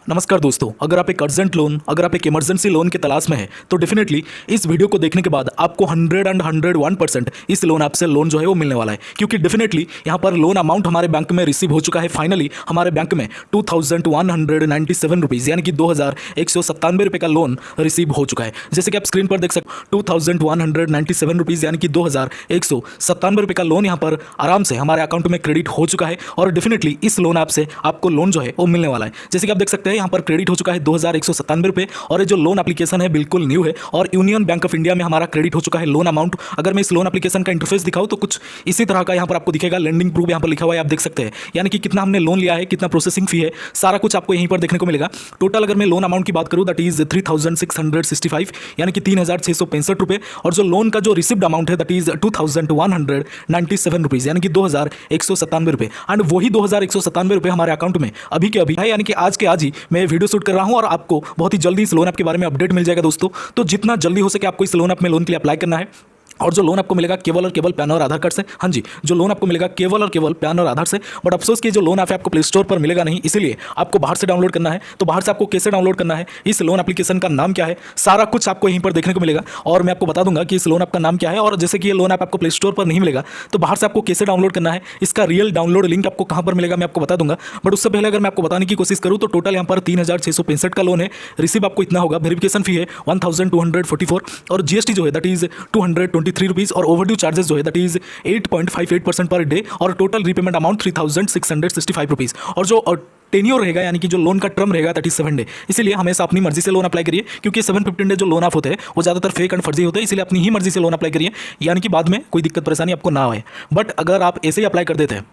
नमस्कार दोस्तों, अगर आप एक अर्जेंट लोन, अगर आप एक इमरजेंसी लोन की तलाश में हैं तो डेफिनेटली इस वीडियो को देखने के बाद आपको 101% इस लोन ऐप से लोन जो है वो मिलने वाला है, क्योंकि डेफिनेटली यहाँ पर लोन अमाउंट हमारे बैंक में रिसीव हो चुका है। फाइनली हमारे बैंक में 2197 रुपीज़ यानी कि 2197 रुपये का लोन रिसीव हो चुका है। जैसे कि आप स्क्रीन पर देख सकते हो 2197 रुपीज़ यानी कि 2197 रुपये का लोन यहाँ पर आराम से हमारे अकाउंट में क्रेडिट हो चुका है और डेफिनेटली इस लोन ऐप से आपको लोन जो है वो मिलने वाला है। जैसे कि आप देख सकते हैं यहाँ पर क्रेडिट हो चुका है 2197 रुपये और ये जो लोन एप्लीकेशन है बिल्कुल न्यू है और यूनियन बैंक ऑफ इंडिया में हमारा क्रेडिट हो चुका है लोन अमाउंट। अगर मैं इस लोन एप्लीकेशन का इंटरफेस दिखाऊं तो कुछ इसी तरह का यहाँ पर आपको दिखेगा। लेंडिंग प्रूफ यहाँ पर लिखा हुआ है, आप देख सकते हैं, यानी कि कितना हमने लोन लिया है, कितना प्रोसेसिंग फी है, सारा कुछ आपको यहीं पर देखने को मिलेगा। टोटल अगर मैं लोन अमाउंट की बात करूँ दैट इज 3665 यानी कि 3665 रुपये और जो लोन का जो रिसिप्ड अमाउंट है दैट इज 2197 रुपीज़ यानी कि 2197 रुपये। एंड वही 2197 रुपये हमारे अकाउंट में अभी के अभी है, यानी कि आज के आज ही मैं वीडियो शूट कर रहा हूं और आपको बहुत ही जल्दी इस लोन ऐप के बारे में अपडेट मिल जाएगा दोस्तों। तो जितना जल्दी हो सके आपको इस लोन ऐप में लोन के लिए अप्लाई करना है और जो लोन आपको मिलेगा केवल और केवल पैन और आधार कार्ड से। हाँ जी, जो लोन आपको मिलेगा केवल और केवल पैन और आधार से। बट अफसोस कि जो लोन ऐप है आपको प्ले स्टोर पर मिलेगा नहीं, इसीलिए आपको बाहर से डाउनलोड करना है। तो बाहर से आपको कैसे डाउनलोड करना है, इस लोन एप्लीकेशन का नाम क्या है, सारा कुछ आपको यहीं पर देखने को मिलेगा और मैं आपको बता दूंगा कि इस लोन ऐप का नाम क्या है। और जैसे कि ये लोन ऐप आपको प्ले स्टोर पर नहीं मिलेगा तो बाहर से आपको कैसे डाउनलोड करना है, इसका रियल डाउनलोड लिंक आपको कहाँ पर मिलेगा मैं आपको बता दूंगा। बट उससे पहले अगर मैं आपको बताने की कोशिश करूँ तो टोटल यहाँ पर 3665 का लोन है, रिसीव आपको इतना होगा। वेरिफिकेशन फी है 1244 और जीएसटी जो है दैट इज 223 रुपीज़ और ओवरड्यू चार्जेस जो है दैट इज 8.58% पर डे और टोटल रीपेमेंट अमाउंट 3665 रुपीज़। और जो टेन्योर रहेगा यानी कि जो लोन का टर्म रहेगा दैट इज 7 डे। इसलिए हमेशा अपनी मर्जी से लोन अप्लाई करिए, क्योंकि 715 डे जो लोन आप होते हैं वो ज़्यादातर फेक एंड फर्जी होते हैं, इसलिए अपनी ही मर्जी से लोन अप्लाई करिए, यानी कि बाद में कोई दिक्कत परेशानी आपको ना आए। बट अगर आप ऐसे ही अप्लाई कर देते हैं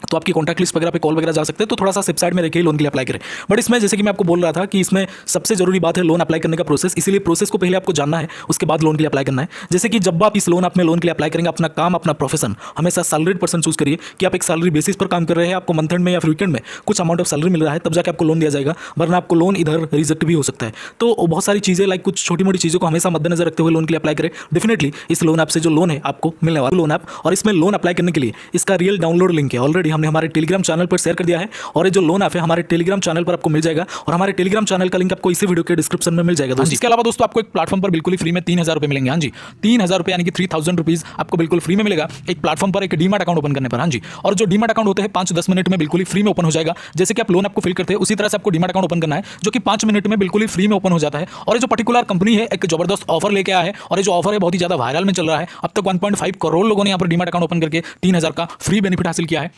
तो आपकी कॉन्टैक्ट लिस्ट वगैरह पे कॉल वगैरह जा सकते हैं, तो थोड़ा सा सेफ साइड में रखिए लोन के लिए अप्लाई करें। बट इसमें जैसे कि मैं आपको बोल रहा था कि इसमें सबसे जरूरी बात है लोन अप्लाई करने का प्रोसेस, इसीलिए प्रोसेस को पहले आपको जानना है, उसके बाद लोन के लिए अप्लाई करना है। जैसे कि जब आप इस लोन ऐप में लोन के लिए अप्लाई करेंगे, अपना काम, अपना प्रोफेशन हमेशा सैलरीड पर्सन चूज करिए कि आप एक सैलरी बेसिस पर काम कर रहे हैं, आपको मंथ एंड में या फिर वीकेंड में कुछ अमाउंट ऑफ सैलरी मिल रहा है, तब जाकर आपको लोन दिया जाएगा, वरना आपको लोन इधर रिजेक्ट भी हो सकता है। तो बहुत सारी चीज़ें लाइक कुछ छोटी मोटी चीज़ों को हमेशा मद्देनजर रखते हुए लोन के लिए अप्लाई करें। डेफिनेटली इस लोन ऐप से जो लोन है आपको मिलने वाला लोन ऐप, और इसमें लोन अप्लाई करने के लिए इसका रियल डाउनलोड लिंक है ऑलरेडी हमने हमारे टेलीग्राम चैनल पर शेयर कर दिया है और ये जो लोन ऐप है हमारे टेलीग्राम चैनल पर आपको मिल जाएगा और हमारे टेलीग्राम चैनल का लिंक आपको इसी वीडियो के डिस्क्रिप्शन में मिल जाएगा दोस्तों। इसके अलावा दोस्तों आपको एक प्लेटफॉर्म पर बिल्कुल फ्री में 3000 रुपये मिलेंगे। हाँ जी, 3000 रुपये यानी कि 3000 रुपीज़ आपको बिल्कुल फ्री में मिलेगा एक प्लेटफॉर्म पर, एक डीमैट अकाउंट ओपन करने पर। हाँ जी, और जो डीमैट अकाउंट होते हैं 5-10 मिनट में बिल्कुल ही फ्री में ओपन हो जाएगा। जैसे कि आप लोन आपको फिल करते हैं उसी तरह से आपको डीमैट अकाउंट ओपन करना है, जो कि 5 मिनट में बिल्कुल ही फ्री में ओपन हो जाता है। और ये जो पर्टिकुलर कंपनी है एक जबरदस्त ऑफर लेके आया है और ये जो ऑफर है बहुत ही ज़्यादा वायरल में चल रहा है। अब तक 1.5 करोड़ लोगों ने यहाँ पर डीमैट अकाउंट ओपन करके 3000 का फ्री बेनिफिट हासिल किया है।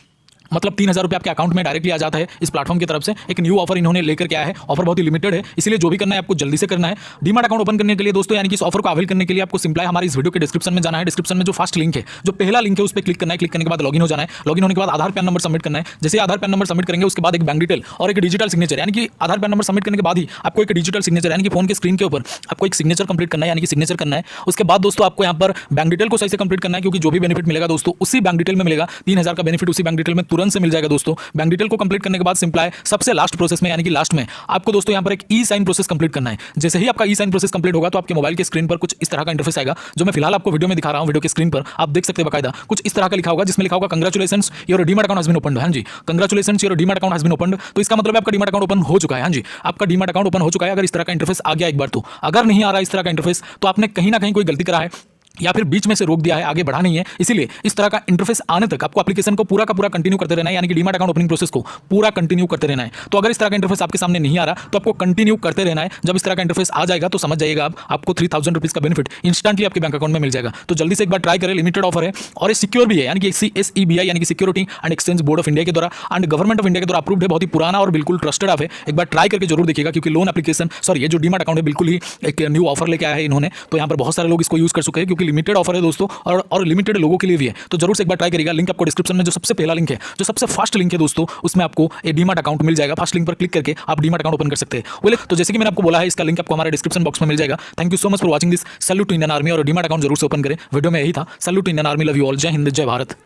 मतलब 3000 रुपये आपके अकाउंट में डायरेक्टली आ जाता है इस प्लेटफॉर्म की तरफ से। एक न्यू ऑफर इन्होंने लेकर के आया है, ऑफर बहुत ही लिमिटेड है, इसलिए जो भी करना है आपको जल्दी से करना है। डीमैट अकाउंट ओपन करने के लिए दोस्तों, यानी कि इस ऑफर को अवेल करने के लिए आपको सिंपल हमारे इस वीडियो के डिस्क्रिप्शन में जाना है। डिस्क्रिप्शन में जो फर्स्ट लिंक है, जो पहला लिंक है, उस पर क्लिक करना है। क्लिक करने के बाद लॉगिन हो जाना है। लॉगिन होने के बाद आधार पैन नंबर सबमिट करना है। जैसे आधार पैन नंबर सबमिट करेंगे उसके बाद एक बैंक डिटेल और एक डिजिटल सिग्नेचर, यानी कि आधार पैन नंबर सबमिट करने के बाद ही आपको एक डिजिटल सिग्नेचर यानी कि फोन के स्क्रीन के ऊपर आपको एक सिग्नेचर कंप्लीट करना है, यानी कि सिग्नेचर करना है। उसके बाद दोस्तों आपको यहाँ पर बैंक डिटेल को सही से कंप्लीट करना है, क्योंकि जो भी बेनिफिट मिलेगा दोस्तों उसी बैंक डिटेल में मिलेगा। 3000 का बेनिफिट उसी बैंक डिटेल में तुरंत से मिल जाएगा दोस्तों। बैंक डिटेल को कंप्लीट करने के बाद सिंपल है सबसे लास्ट प्रोसेस में, यानी कि लास्ट में आपको दोस्तों यहाँ पर एक ई साइन प्रोसेस कंप्लीट करना है। जैसे ही आपका ई साइन प्रोसेस कंप्लीट होगा तो आपके मोबाइल के स्क्रीन पर कुछ इस तरह का इंटरफेस आएगा, जो मैं फिलहाल आपको वीडियो में दिखा रहा हूं। वीडियो के स्क्रीन पर आप देख सकते हैं बकायदा कुछ इस तरह का लिखा होगा, जिसमें लिखा होगा congratulations your demat account has been opened. हां जी, congratulations your demat account has been opened. तो इसका मतलब आपका डीमैट अकाउंट ओपन हो चुका है। हां जी, आपका डीमैट अकाउंट ओपन हो चुका है। अगर इस तरह का इंटरफेस आ गया एक बार तो, अगर नहीं आ रहा इस तरह का इंटरफेस तो आपने कहीं ना कहीं कोई गलती करा है या फिर बीच में से रोक दिया है, आगे बढ़ा नहीं है। इसीलिए इस तरह का इंटरफेस आने तक आपको एप्लीकेशन को पूरा का पूरा कंटिन्यू करते रहना है, यानी कि डीमैट अकाउंट ओपनिंग प्रोसेस को पूरा कंटिन्यू करते रहना है। तो अगर इस तरह का इंटरफेस आपके सामने नहीं आ रहा तो आपको कंटिन्यू करते रहना है। जब इस तरह का इंटरफेस आ जाएगा तो समझ जाइएगा आपको 3000 रुपीज़ का बेनिफिट इंस्टेंटली आपके बैंक अकाउंट में मिल जाएगा। तो जल्दी से एक बार ट्राई करें, लिमिटेड ऑफर है और ये सिक्योर भी है, यानी कि SEBI यानी कि security and exchange board of India के द्वारा एंड गवर्नमेंट ऑफ इंडिया के द्वारा अप्रूव्ड है। बहुत ही पुराना और बिल्कुल ट्रस्टेड ऐप है। एक बार ट्राई करके जरूर देखिएगा, क्योंकि लोन एप्लीकेशन ये जो डीमैट अकाउंट है बिल्कुल ही एक न्यू ऑफर लेके आया है इन्होंने। तो यहाँ पर बहुत सारे लोग इसको यूज कर चुके हैं, क्योंकि लिमिटेड ऑफर है दोस्तों और लिमिटेड लोगों के लिए भी है। तो जरूर से एक बार ट्राई करिएगा। लिंक आपको डिस्क्रिप्शन में जो सबसे पहला लिंक है, जो सबसे फर्स्ट लिंक है दोस्तों, उसमें आपको एक डीमैट अकाउंट मिल जाएगा। फर्स्ट लिंक पर क्लिक करके आप डीमैट अकाउंट ओपन कर सकते हैं। बोले तो जैसे कि मैंने आपको बोला है, इसका लिंक आपको हमारे डिस्क्रिप्शन बॉक्स में मिल जाएगा। Thank you so much for watching this. Salute to Indian Army और डीमैट अकाउंट जरूर से ओपन करें। वीडियो में यही था। Salute to Indian Army, love you all. जय हिंद, जय भारत।